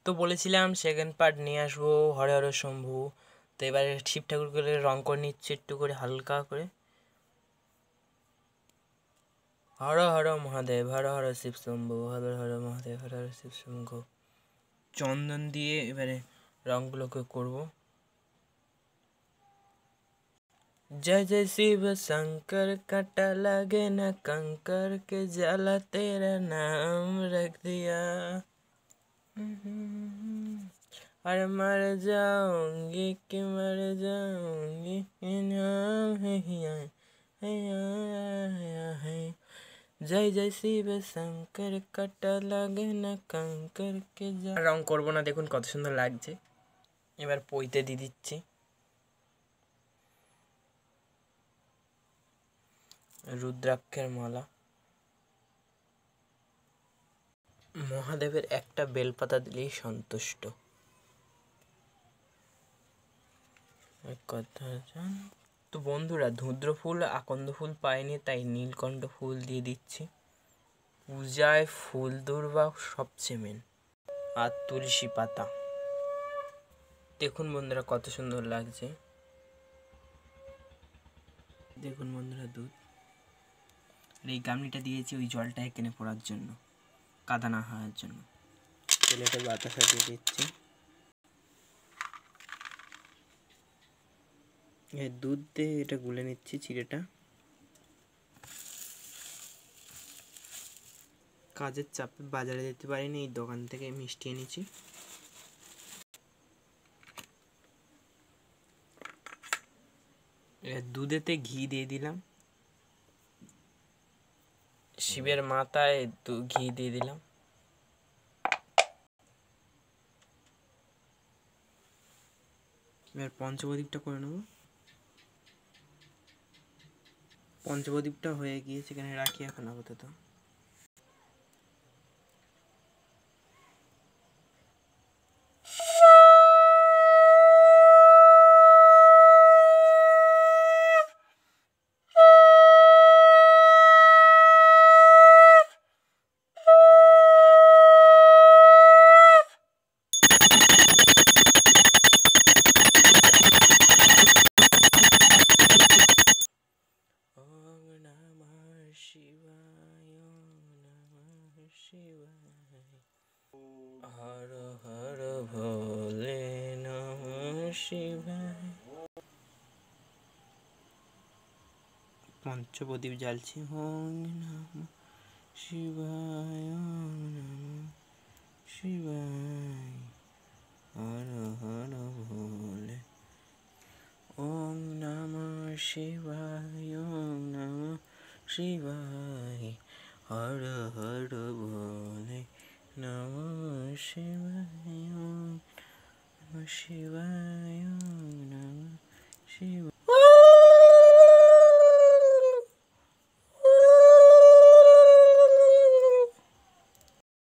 তো বলেছিলাম second part নিয়ে আসবো হরে হরে শম্ভু। তো এবারে শিব ঠাকুর করে রং করে নিচ্ছে একটু করে হালকা করে। হর হর মহাদেব, হর হর শিব শম্ভু, হর হর মহাদেব, হর হর শিব শম্ভু। চন্দন দিয়ে এবারে রঙগুলোকে করব। जय जय शिव शंकर, कांटा लगे न कंकर के, जला तेरा नाम रख दिया। अरे मर जाऊंगी कि मर जाऊंगी, ये नाम है हिया, है। जय जय शिव शंकर, कांटा लगे न कंकर के। রং করবো না, দেখুন কত সুন্দর লাগছে। এবার পইতে দিয়ে দিচ্ছি রুদ্রাক্ষের মালা। মহাদেবের একটা বেলপাতা দিলেই সন্তুষ্ট। কথা জান। তো বন্ধুরা, ধুদ্র ফুল আকন্দ ফুল পাইনি, তাই নীলকণ্ঠ ফুল দিয়ে দিচ্ছি। পূজায় ফুল দুর্বা সবচেয়ে মেন। আর তুলসী পাতা। দেখুন বন্ধুরা কত সুন্দর লাগছে। দেখুন বন্ধুরা দুধ। আর এই গামলিটা দিয়েছি ওই জলটা এখানে পড়ার জন্য, কাদা না হওয়ার জন্য। ছেলেটা বাতাসা দিয়ে দিচ্ছি। দুধ দিয়ে এটা গুলে নিচ্ছি চিড়েটা। কাজের চাপে বাজারে যেতে পারিনি, এই দোকান থেকে মিষ্টি এনেছি। দুধেতে ঘি দিয়ে দিলাম, শিবের মাথায় ঘি দিয়ে দিলাম। এবার পঞ্চপ্রদীপটা করে নেব। পঞ্চপ্রদীপটা হয়ে গিয়ে সেখানে রাখি এখন আপাতত। हर हर भोले नमः शिवाय। पंचप्रदीप জ্বালছি। ओम नमः शिवाय, ओम नमः शिवाय, हर हर भोले। ओम नमः शिवाय, ओम नमः शिवाय, हर हर भोले नमः शिवाय, ओम नमः शिवाय, ओम नमः शिवाय।